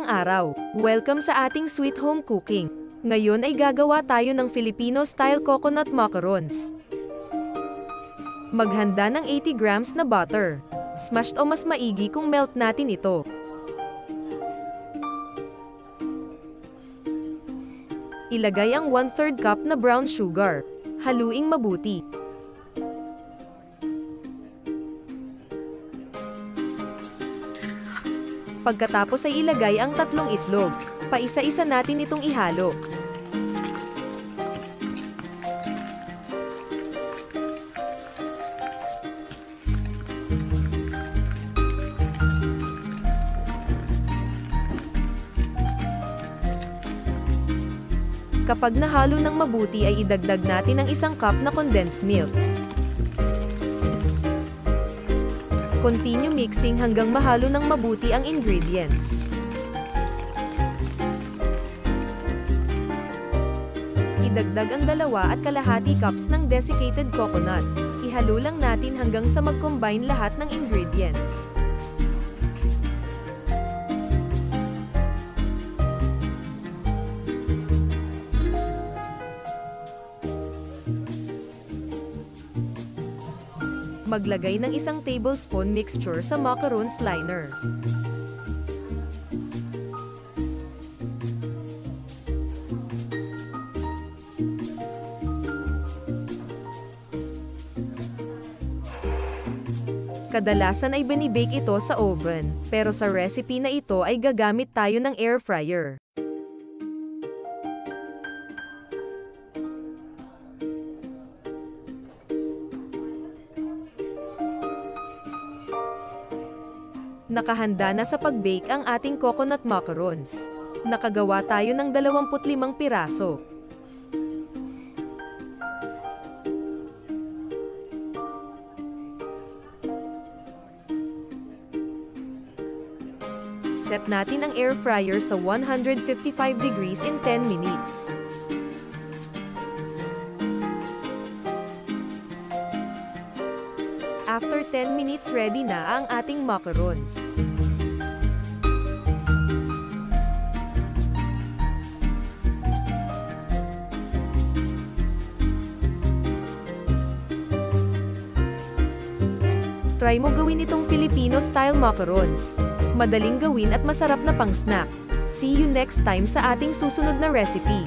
Magandang araw! Welcome sa ating sweet home cooking. Ngayon ay gagawa tayo ng Filipino Style Coconut Macaroons. Maghanda ng 80 grams na butter. Smashed o mas maigi kung melt natin ito. Ilagay ang 1/3 cup na brown sugar. Haluing mabuti. Pagkatapos ay ilagay ang 3 itlog. Paisa-isa natin itong ihalo. Kapag nahalo ng mabuti ay idagdag natin ang 1 cup na condensed milk. Continue mixing hanggang mahalo ng mabuti ang ingredients. Idagdag ang 2.5 cups ng desiccated coconut. Ihalo lang natin hanggang sa mag-combine lahat ng ingredients. Maglagay ng 1 tablespoon mixture sa macarons liner. Kadalasan ay binibake ito sa oven, pero sa recipe na ito ay gagamit tayo ng air fryer. Nakahanda na sa pag-bake ang ating coconut macarons. Nakagawa tayo ng 25 piraso. Set natin ang air fryer sa 155 degrees in 10 minutes. After 10 minutes, ready na ang ating macarons. Try mo gawin itong Filipino Style Macaroons. Madaling gawin at masarap na pang-snack. See you next time sa ating susunod na recipe.